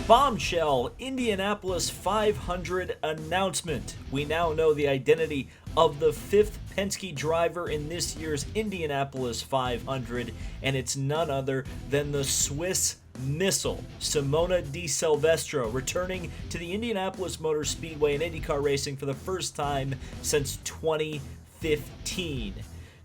Bombshell Indianapolis 500 announcement. We now know the identity of the fifth Penske driver in this year's Indianapolis 500, and it's none other than the Swiss missile, Simona de Silvestro, returning to the Indianapolis Motor Speedway in IndyCar racing for the first time since 2015.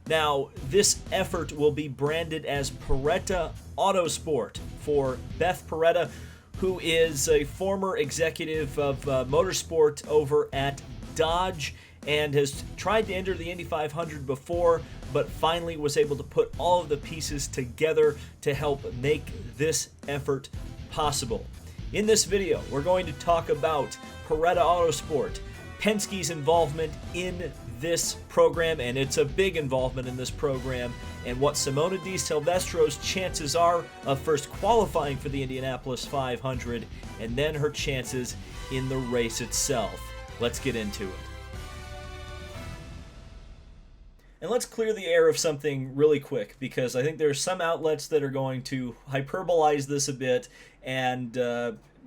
Now, this effort will be branded as Paretta Autosport for Beth Paretta, who is a former executive of motorsport over at Dodge and has tried to enter the Indy 500 before, but finally was able to put all of the pieces together to help make this effort possible. In this video, we're going to talk about Paretta Autosport, Penske's involvement in this program, and it's a big involvement in this program, and what Simona de Silvestro's chances are of first qualifying for the Indianapolis 500, and then her chances in the race itself. Let's get into it. And let's clear the air of something really quick, because I think there are some outlets that are going to hyperbolize this a bit and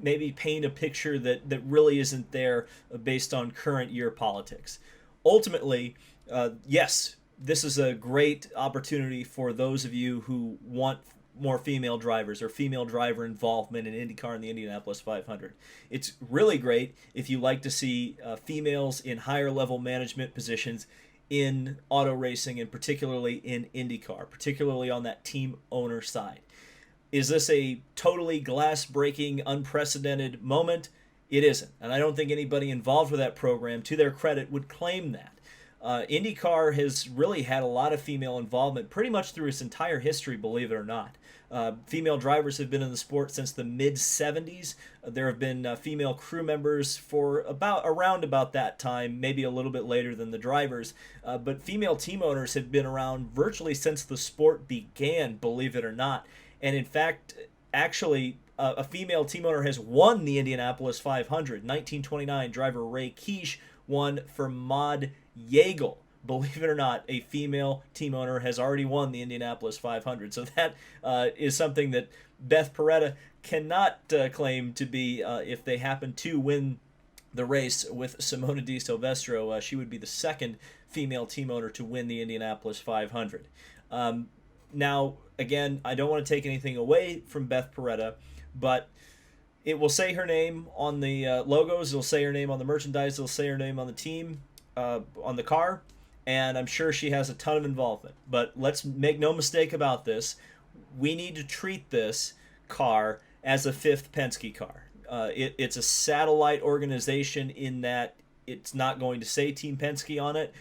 maybe paint a picture that really isn't there based on current year politics. Ultimately, yes, this is a great opportunity for those of you who want more female drivers or female driver involvement in IndyCar and the Indianapolis 500. It's really great if you like to see females in higher level management positions in auto racing and particularly in IndyCar, particularly on that team owner side. Is this a totally glass-breaking, unprecedented moment? It isn't, and I don't think anybody involved with that program, to their credit, would claim that. IndyCar has really had a lot of female involvement pretty much through its entire history, believe it or not. Female drivers have been in the sport since the mid-'70s. There have been female crew members for around about that time, maybe a little bit later than the drivers. But female team owners have been around virtually since the sport began, believe it or not. And in fact, actually, a female team owner has won the Indianapolis 500. 1929, driver Ray Keish won for Maud Yeagle. Believe it or not, a female team owner has already won the Indianapolis 500. So that is something that Beth Paretta cannot claim to be. If they happen to win the race with Simona de Silvestro, she would be the second female team owner to win the Indianapolis 500. Now, again, I don't want to take anything away from Beth Paretta, but it will say her name on the logos, it'll say her name on the merchandise, it'll say her name on the team, on the car, and I'm sure she has a ton of involvement. But let's make no mistake about this. We need to treat this car as a fifth Penske car. It's a satellite organization in that it's not going to say Team Penske on it.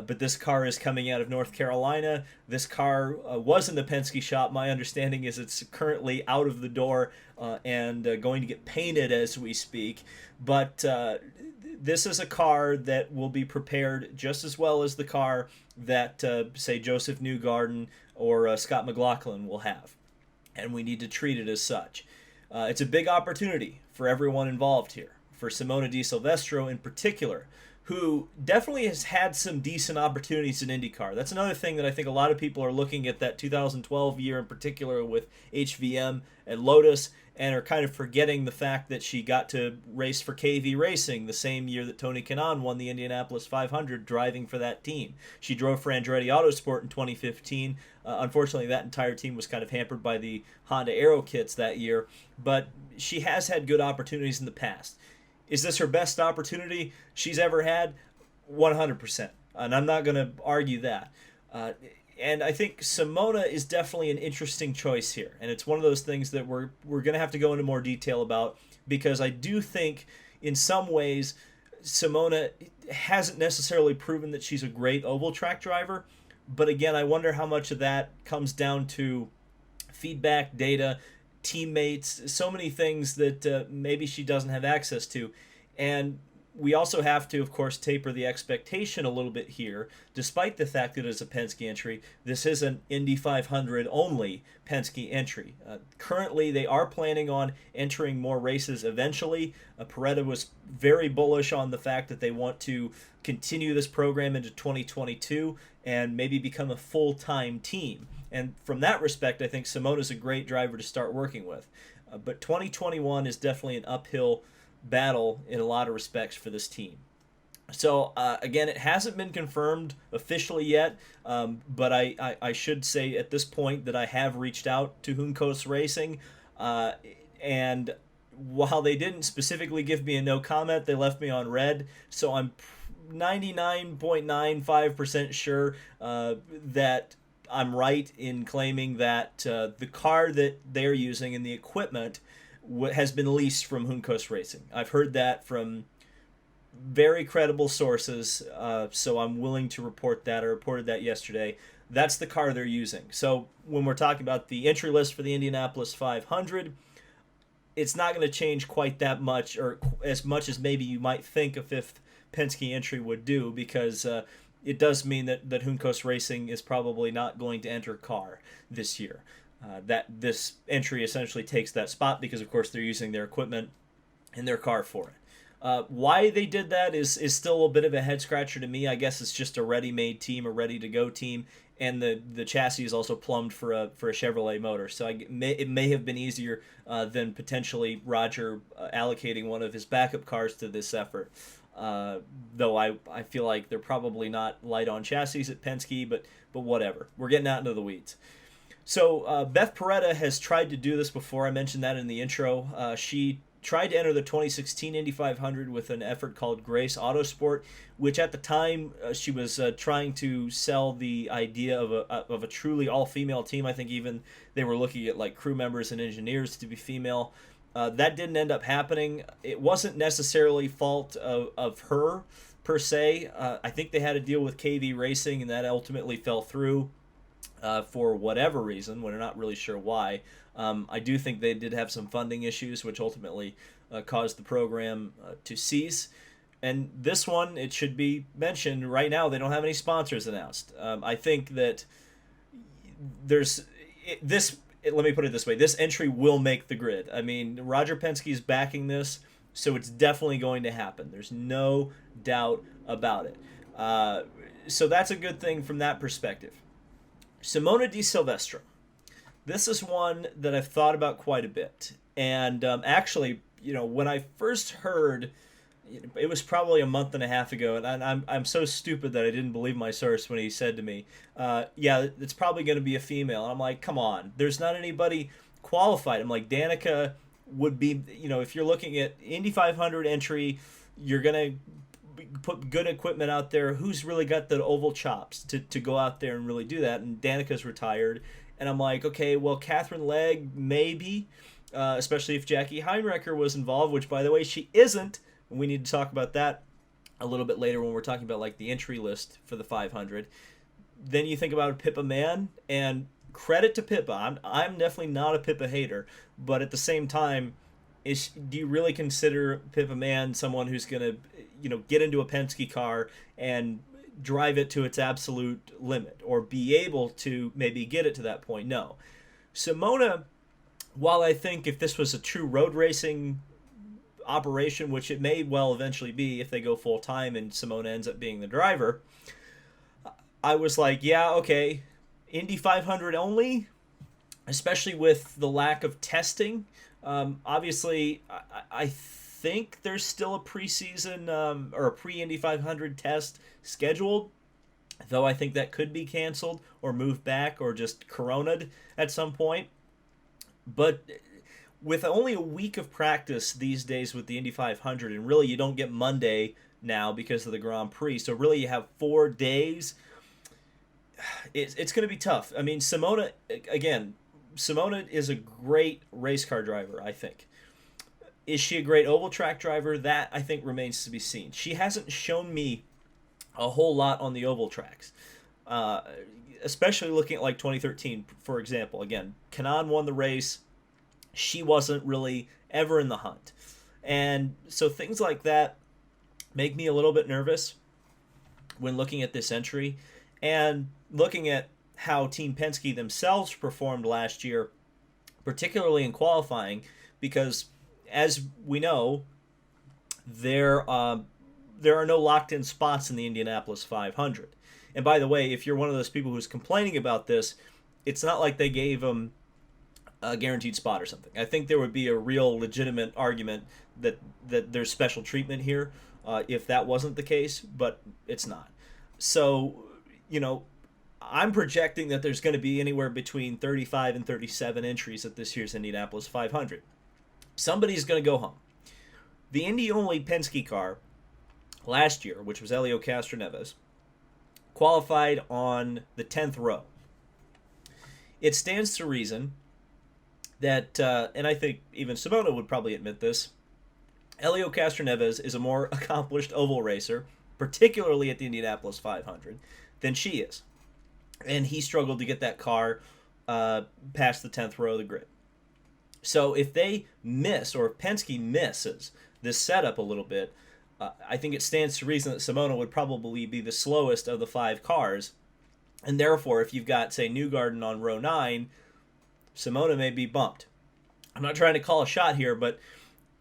But this car is coming out of North Carolina. This car was in the Penske shop. My understanding is it's currently out of the door and going to get painted as we speak. But this is a car that will be prepared just as well as the car that, say, Joseph Newgarden or Scott McLaughlin will have. And we need to treat it as such. It's a big opportunity for everyone involved here, for Simona de Silvestro in particular, who definitely has had some decent opportunities in IndyCar. That's another thing that I think a lot of people are looking at that 2012 year in particular with HVM and Lotus and are kind of forgetting the fact that she got to race for KV Racing the same year that Tony Kanaan won the Indianapolis 500 driving for that team. She drove for Paretta Autosport in 2015. Unfortunately, that entire team was kind of hampered by the Honda Aero kits that year, but she has had good opportunities in the past. Is this her best opportunity she's ever had? 100%. And I'm not going to argue that. And I think Simona is definitely an interesting choice here. And it's one of those things that we're going to have to go into more detail about, because I do think in some ways Simona hasn't necessarily proven that she's a great oval track driver. But again, I wonder how much of that comes down to feedback, data, teammates, so many things that maybe she doesn't have access to. And we also have to, of course, taper the expectation a little bit here. Despite the fact that it's a Penske entry, this is an Indy 500 only Penske entry. Currently, they are planning on entering more races eventually. Paretta was very bullish on the fact that they want to continue this program into 2022 and maybe become a full-time team. And from that respect, I think Simona's a great driver to start working with. But 2021 is definitely an uphill battle in a lot of respects for this team. So again, it hasn't been confirmed officially yet, but I should say at this point that I have reached out to Juncos Racing, and while they didn't specifically give me a no comment, they left me on red, so I'm 99.95% sure that I'm right in claiming that the car that they're using and the equipment has been leased from Juncos Racing. I've heard that from very credible sources, so I'm willing to report that. I reported that yesterday. That's the car they're using. So when we're talking about the entry list for the Indianapolis 500, it's not going to change quite that much, or as much as maybe you might think a fifth Penske entry would do, because it does mean that Juncos Racing is probably not going to enter car this year. That this entry essentially takes that spot because, of course, they're using their equipment and their car for it. Why they did that is still a bit of a head scratcher to me. I guess it's just a ready-made team, a ready-to-go team, and the chassis is also plumbed for a Chevrolet motor. So it may have been easier than potentially Roger allocating one of his backup cars to this effort. Though I feel like they're probably not light on chassis at Penske, but whatever. We're getting out into the weeds. So Beth Paretta has tried to do this before. I mentioned that in the intro. She tried to enter the 2016 Indy 500 with an effort called Paretta Autosport, which at the time she was trying to sell the idea of a truly all-female team. I think even they were looking at like crew members and engineers to be female. That didn't end up happening. It wasn't necessarily fault of her per se. I think they had a deal with KV Racing, and that ultimately fell through for whatever reason. We're not really sure why. I do think they did have some funding issues, which ultimately caused the program to cease. And this one, it should be mentioned, right now they don't have any sponsors announced. I think that there's this. Let me put it this way: this entry will make the grid. I mean, Roger Penske is backing this, so it's definitely going to happen. There's no doubt about it. So that's a good thing from that perspective. Simona de Silvestro. This is one that I've thought about quite a bit. And actually, when I first heard, it was probably a month and a half ago, and I'm so stupid that I didn't believe my source when he said to me, yeah, it's probably going to be a female. And I'm like, come on, there's not anybody qualified. I'm like, Danica would be, if you're looking at Indy 500 entry, you're going to put good equipment out there. Who's really got the oval chops to go out there and really do that? And Danica's retired. And I'm like, okay, well, Catherine Legg, maybe, especially if Jackie Heinrecher was involved, which, by the way, she isn't. And we need to talk about that a little bit later when we're talking about like the entry list for the 500. Then you think about Pippa Mann, and credit to Pippa. I'm definitely not a Pippa hater, but at the same time, do you really consider Pippa Mann someone who's going to, get into a Penske car and drive it to its absolute limit, or be able to maybe get it to that point? No. Simona, while I think if this was a true road racing operation, which it may well eventually be if they go full time and Simona ends up being the driver, I was like, yeah, okay, Indy 500 only, especially with the lack of testing. Obviously, I think there's still a preseason or a pre-Indy 500 test scheduled, though I think that could be canceled or moved back or just corona'd at some point. But with only a week of practice these days with the Indy 500, and really you don't get Monday now because of the Grand Prix, so really you have 4 days, it's going to be tough. I mean, Simona is a great race car driver, I think. Is she a great oval track driver? That, I think, remains to be seen. She hasn't shown me a whole lot on the oval tracks, especially looking at like 2013, for example. Again, Kanaan won the race. She wasn't really ever in the hunt. And so things like that, make me a little bit nervous when looking at this entry and looking at how Team Penske themselves performed last year, particularly in qualifying, because as we know, there are no locked-in spots in the Indianapolis 500. And by the way, if you're one of those people who's complaining about this, it's not like they gave them a guaranteed spot or something. I think there would be a real legitimate argument that there's special treatment here if that wasn't the case, but it's not. So, I'm projecting that there's going to be anywhere between 35 and 37 entries at this year's Indianapolis 500. Somebody's going to go home. The Indy-only Penske car last year, which was Helio Castroneves, qualified on the 10th row. It stands to reason that, and I think even Simona would probably admit this, Helio Castroneves is a more accomplished oval racer, particularly at the Indianapolis 500, than she is. And he struggled to get that car past the 10th row of the grid. So if they miss, or if Penske misses this setup a little bit, I think it stands to reason that Simona would probably be the slowest of the 5 cars. And therefore, if you've got, say, Newgarden on row 9, Simona may be bumped. I'm not trying to call a shot here, but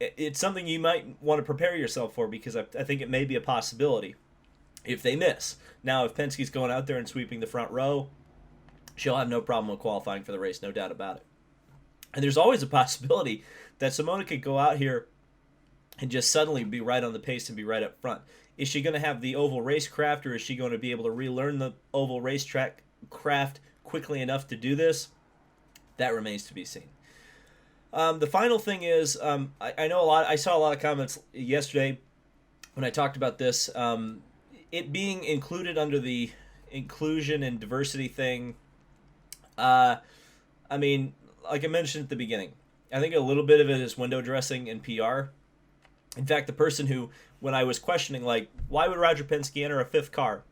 it's something you might want to prepare yourself for, because I think it may be a possibility if they miss. Now, if Penske's going out there and sweeping the front row, she'll have no problem with qualifying for the race, no doubt about it. And there's always a possibility that Simona could go out here and just suddenly be right on the pace and be right up front. Is she going to have the oval racecraft, or is she going to be able to relearn the oval racetrack craft quickly enough to do this? That remains to be seen. The final thing is, I know I saw a lot of comments yesterday when I talked about this. It being included under the inclusion and diversity thing. I mean, like I mentioned at the beginning, I think a little bit of it is window dressing and PR. In fact, the person who, when I was questioning, like, why would Roger Penske enter a 5th car?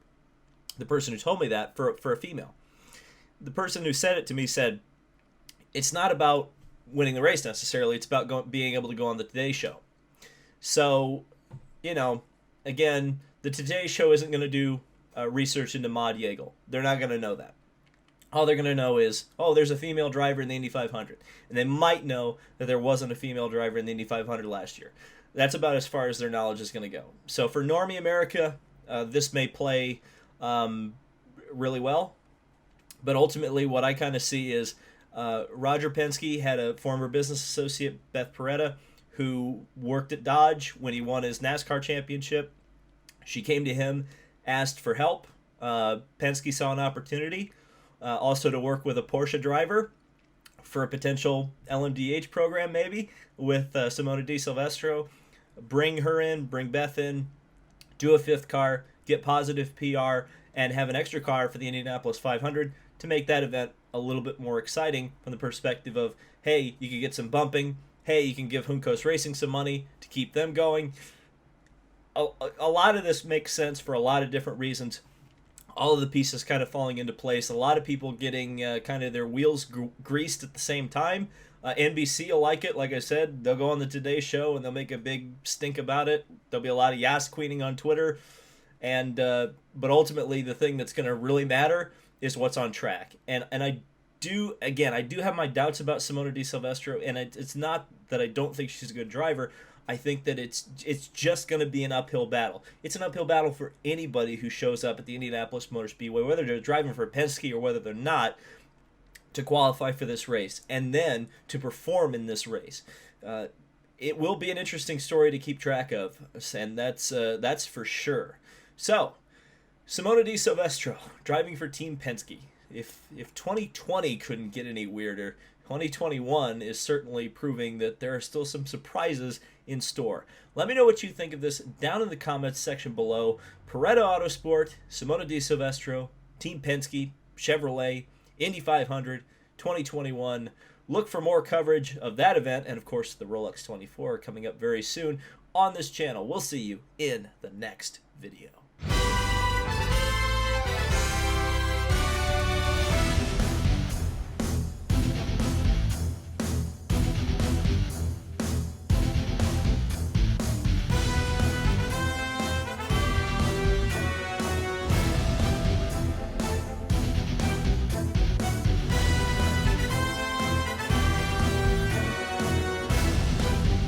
The person who told me that, for a female. The person who said it to me said, it's not about winning the race necessarily, it's about being able to go on the Today Show. So, again, the Today Show isn't going to do research into Maud Yeagle. They're not going to know that. All they're going to know is, there's a female driver in the Indy 500. And they might know that there wasn't a female driver in the Indy 500 last year. That's about as far as their knowledge is going to go. So for Normie America, this may play really well. But ultimately, what I kind of see is Roger Penske had a former business associate, Beth Paretta, who worked at Dodge when he won his NASCAR championship. She came to him, asked for help. Penske saw an opportunity also to work with a Porsche driver for a potential LMDH program, maybe, with Simona de Silvestro. Bring her in, bring Beth in, do a 5th car, get positive PR, and have an extra car for the Indianapolis 500 to make that event a little bit more exciting from the perspective of, hey, you can get some bumping, hey, you can give Juncos Racing some money to keep them going. A lot of this makes sense for a lot of different reasons. All of the pieces kind of falling into place. A lot of people getting kind of their wheels greased at the same time. NBC will like it. Like I said, they'll go on the Today Show and they'll make a big stink about it. There'll be a lot of yas queening on Twitter. And but ultimately, the thing that's going to really matter is what's on track. And I do have my doubts about Simona de Silvestro, and it's not that I don't think she's a good driver. I think that it's just going to be an uphill battle. It's an uphill battle for anybody who shows up at the Indianapolis Motor Speedway, whether they're driving for Penske or whether they're not, to qualify for this race and then to perform in this race. It will be an interesting story to keep track of, and that's for sure. So, Simona de Silvestro driving for Team Penske. If 2020 couldn't get any weirder, 2021 is certainly proving that there are still some surprises in store. Let me know what you think of this down in the comments section below. Paretta Autosport, Simona de Silvestro, Team Penske, Chevrolet, Indy 500, 2021. Look for more coverage of that event and, of course, the Rolex 24 coming up very soon on this channel. We'll see you in the next video.